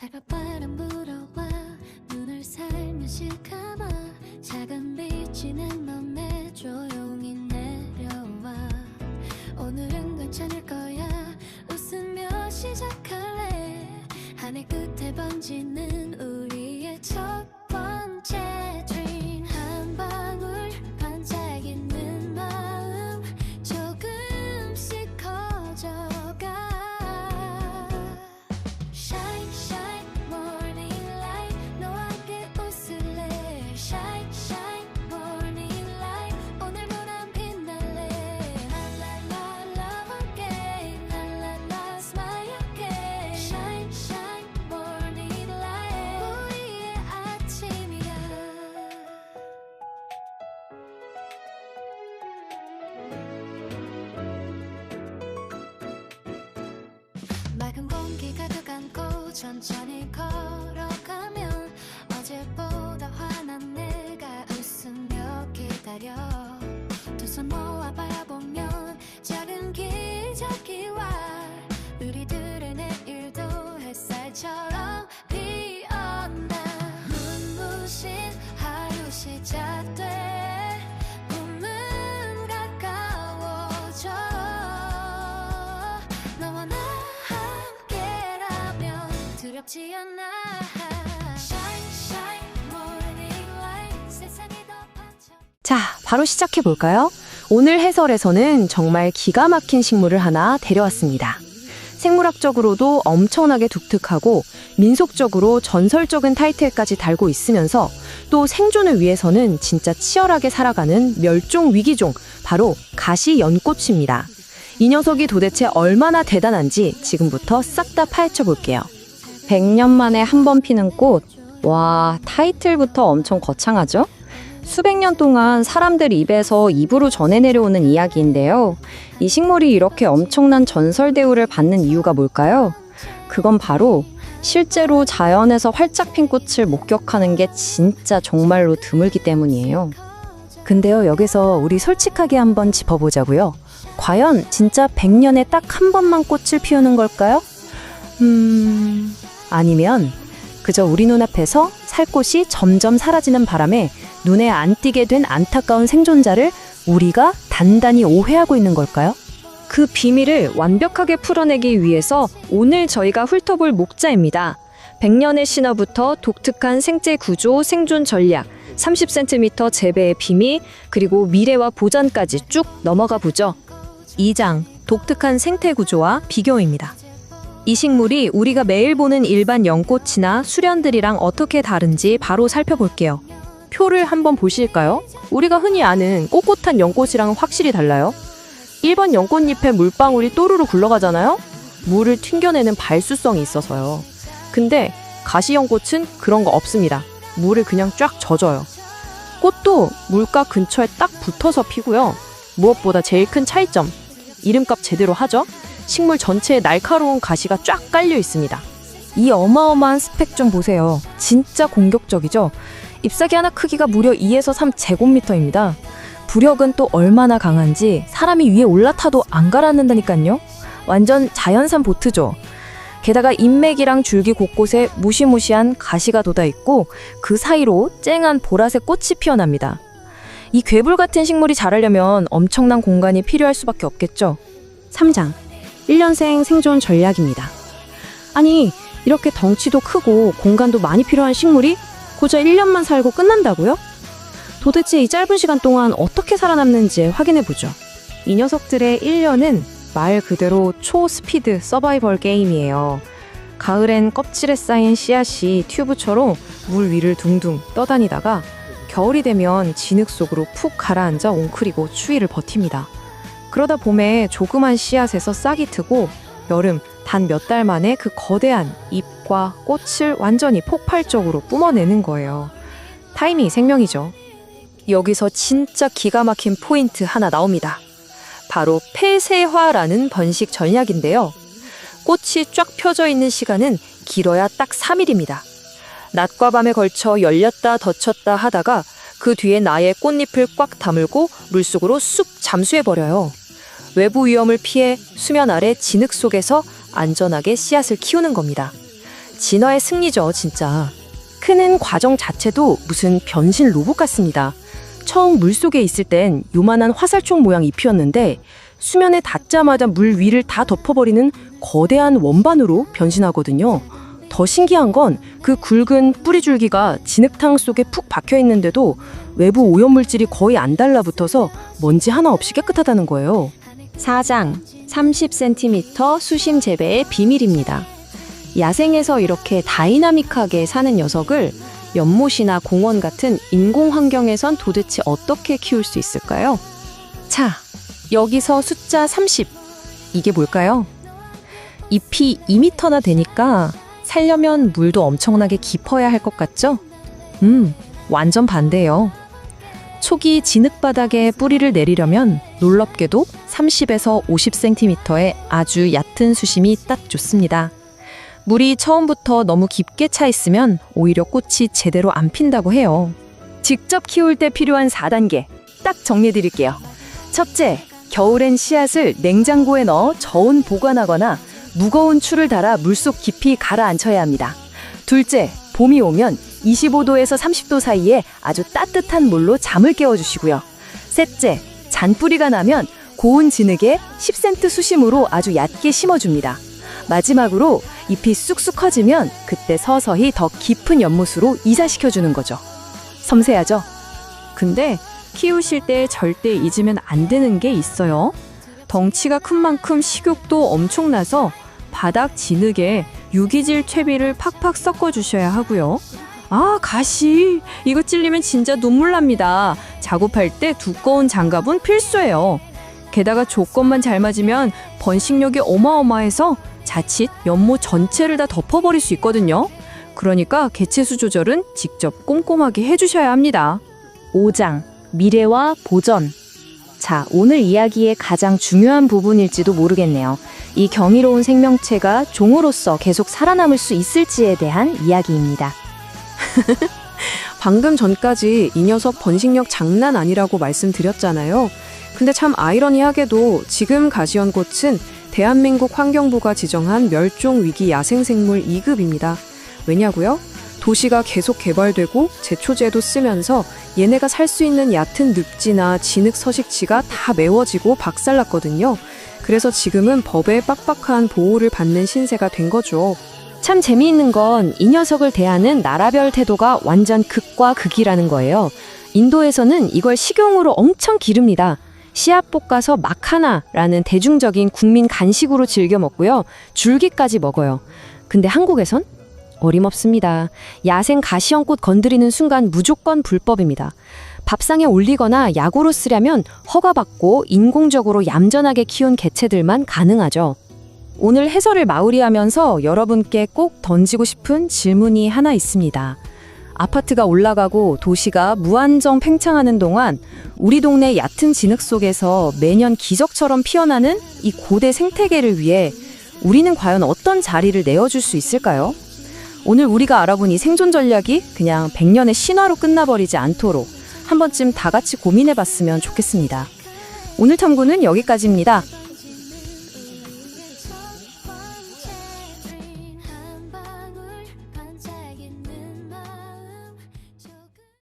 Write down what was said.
새벽바람 불어와 눈을 살며시 감아 작은 빛이 내 맘에 조용히 내려와 오늘은 괜찮을 거야 웃으며 시작할래 하늘 끝에 번지는 우리의 첫 번째 dream 한 방울 반짝이는 마음 조금씩 커져가 Shine shine morning light 너와 함께 웃을래 Shine shine morning light 오늘보단 빛날래 랄랄라 love again 랄랄라 smile again Shine shine morning light 우리의 아침이야 맑은 공기 가득 안고 천천히 걸어가면 어제보다 환한 내가 웃으며 기다려 두 손 모아 바라보면 작은 기적이 와 우리들의 내일도 햇살처럼 피어나 눈부신 하루 시작돼 꿈은 가까워져 너와 나 함께라면 두렵지 않아 Shine shine morning light 세상이 더 반짝 자, 바로 시작해볼까요? 오늘 해설에서는 정말 기가 막힌 식물을 하나 데려왔습니다. 생물학적으로도 엄청나게 독특하고 민속적으로 전설적인 타이틀까지 달고 있으면서 또 생존을 위해서는 진짜 치열하게 살아가는 멸종 위기종, 바로 가시연꽃입니다. 이 녀석이 도대체 얼마나 대단한지 지금부터 싹 다 파헤쳐 볼게요. 100년 만에 한 번 피는 꽃. 와, 타이틀부터 엄청 거창하죠? 수백 년 동안 사람들 입에서 입으로 전해 내려오는 이야기인데요. 이 식물이 이렇게 엄청난 전설 대우를 받는 이유가 뭘까요? 그건 바로 실제로 자연에서 활짝 핀 꽃을 목격하는 게 진짜 정말로 드물기 때문이에요. 근데요, 여기서 우리 솔직하게 한번 짚어보자고요. 과연 진짜 100년에 딱 한 번만 꽃을 피우는 걸까요? 아니면 그저 우리 눈앞에서 살꽃이 점점 사라지는 바람에 눈에 안 띄게 된 안타까운 생존자를 우리가 단단히 오해하고 있는 걸까요? 그 비밀을 완벽하게 풀어내기 위해서 오늘 저희가 훑어볼 목자입니다. 100년의 신화부터 독특한 생체 구조, 생존 전략, 30cm 재배의 비밀, 그리고 미래와 보전까지 쭉 넘어가 보죠. 2장 독특한 생태 구조와 비교입니다. 이 식물이 우리가 매일 보는 일반 연꽃이나 수련들이랑 어떻게 다른지 바로 살펴볼게요. 표를 한번 보실까요? 우리가 흔히 아는 꼿꼿한 연꽃이랑 확실히 달라요. 일반 연꽃잎에 물방울이 또르르 굴러가잖아요? 물을 튕겨내는 발수성이 있어서요. 근데 가시연꽃은 그런 거 없습니다. 물을 그냥 쫙 젖어요. 꽃도 물가 근처에 딱 붙어서 피고요. 무엇보다 제일 큰 차이점, 이름값 제대로 하죠? 식물 전체에 날카로운 가시가 쫙 깔려 있습니다. 이 어마어마한 스펙 좀 보세요. 진짜 공격적이죠? 잎사귀 하나 크기가 무려 2에서 3제곱미터입니다. 부력은 또 얼마나 강한지 사람이 위에 올라타도 안 가라앉는다니까요. 완전 자연산 보트죠. 게다가 잎맥이랑 줄기 곳곳에 무시무시한 가시가 돋아있고 그 사이로 쨍한 보라색 꽃이 피어납니다. 이 괴물 같은 식물이 자라려면 엄청난 공간이 필요할 수밖에 없겠죠. 3장 1년생 생존 전략입니다. 아니, 이렇게 덩치도 크고 공간도 많이 필요한 식물이 고작 1년만 살고 끝난다고요? 도대체 이 짧은 시간 동안 어떻게 살아남는지 확인해보죠. 이 녀석들의 1년은 말 그대로 초스피드 서바이벌 게임이에요. 가을엔 껍질에 쌓인 씨앗이 튜브처럼 물 위를 둥둥 떠다니다가 겨울이 되면 진흙 속으로 푹 가라앉아 웅크리고 추위를 버팁니다. 그러다 봄에 조그만 씨앗에서 싹이 트고 여름 단 몇 달 만에 그 거대한 잎과 꽃을 완전히 폭발적으로 뿜어내는 거예요. 타이밍이 생명이죠. 여기서 진짜 기가 막힌 포인트 하나 나옵니다. 바로 폐쇄화라는 번식 전략인데요. 꽃이 쫙 펴져 있는 시간은 길어야 딱 3일입니다. 낮과 밤에 걸쳐 열렸다 덧쳤다 하다가 그 뒤에 나의 꽃잎을 꽉 다물고 물속으로 쑥 잠수해버려요. 외부 위험을 피해 수면 아래 진흙 속에서 안전하게 씨앗을 키우는 겁니다. 진화의 승리죠, 진짜. 크는 과정 자체도 무슨 변신 로봇 같습니다. 처음 물속에 있을 땐 요만한 화살촉 모양 잎이었는데 수면에 닿자마자 물 위를 다 덮어버리는 거대한 원반으로 변신하거든요. 더 신기한 건 그 굵은 뿌리줄기가 진흙탕 속에 푹 박혀 있는데도 외부 오염물질이 거의 안 달라붙어서 먼지 하나 없이 깨끗하다는 거예요. 4장 30cm 수심 재배의 비밀입니다. 야생에서 이렇게 다이나믹하게 사는 녀석을 연못이나 공원 같은 인공 환경에선 도대체 어떻게 키울 수 있을까요? 자, 여기서 숫자 30. 이게 뭘까요? 잎이 2m나 되니까 살려면 물도 엄청나게 깊어야 할 것 같죠? 완전 반대예요. 초기 진흙바닥에 뿌리를 내리려면 놀랍게도 30에서 50cm의 아주 얕은 수심이 딱 좋습니다. 물이 처음부터 너무 깊게 차 있으면 오히려 꽃이 제대로 안 핀다고 해요. 직접 키울 때 필요한 4단계 딱 정리해 드릴게요. 첫째, 겨울엔 씨앗을 냉장고에 넣어 저온 보관하거나 무거운 추를 달아 물속 깊이 가라앉혀야 합니다. 둘째, 봄이 오면 25도에서 30도 사이에 아주 따뜻한 물로 잠을 깨워주시고요. 셋째, 잔뿌리가 나면 고운 진흙에 10cm 수심으로 아주 얕게 심어줍니다. 마지막으로 잎이 쑥쑥 커지면 그때 서서히 더 깊은 연못으로 이사시켜주는 거죠. 섬세하죠? 근데 키우실 때 절대 잊으면 안 되는 게 있어요. 덩치가 큰 만큼 식욕도 엄청나서 바닥 진흙에 유기질 퇴비를 팍팍 섞어주셔야 하고요. 아, 가시! 이거 찔리면 진짜 눈물 납니다. 작업할 때 두꺼운 장갑은 필수예요. 게다가 조건만 잘 맞으면 번식력이 어마어마해서 자칫 연못 전체를 다 덮어버릴 수 있거든요. 그러니까 개체수 조절은 직접 꼼꼼하게 해주셔야 합니다. 5장 미래와 보전. 자, 오늘 이야기의 가장 중요한 부분일지도 모르겠네요. 이 경이로운 생명체가 종으로서 계속 살아남을 수 있을지에 대한 이야기입니다. 방금 전까지 이 녀석 번식력 장난 아니라고 말씀드렸잖아요. 근데 참 아이러니하게도 지금 가시연꽃은 대한민국 환경부가 지정한 멸종위기 야생생물 2급입니다. 왜냐고요? 도시가 계속 개발되고 제초제도 쓰면서 얘네가 살 수 있는 얕은 늪지나 진흙 서식지가 다 메워지고 박살났거든요. 그래서 지금은 법의 빡빡한 보호를 받는 신세가 된 거죠. 참 재미있는 건 이 녀석을 대하는 나라별 태도가 완전 극과 극이라는 거예요. 인도에서는 이걸 식용으로 엄청 기릅니다. 씨앗 볶아서 마카나라는 대중적인 국민 간식으로 즐겨 먹고요. 줄기까지 먹어요. 근데 한국에선? 어림없습니다. 야생 가시연꽃 건드리는 순간 무조건 불법입니다. 밥상에 올리거나 약으로 쓰려면 허가받고 인공적으로 얌전하게 키운 개체들만 가능하죠. 오늘 해설을 마무리하면서 여러분께 꼭 던지고 싶은 질문이 하나 있습니다. 아파트가 올라가고 도시가 무한정 팽창하는 동안 우리 동네 얕은 진흙 속에서 매년 기적처럼 피어나는 이 고대 생태계를 위해 우리는 과연 어떤 자리를 내어줄 수 있을까요? 오늘 우리가 알아본 이 생존 전략이 그냥 100년의 신화로 끝나버리지 않도록 한 번쯤 다 같이 고민해봤으면 좋겠습니다. 오늘 탐구는 여기까지입니다.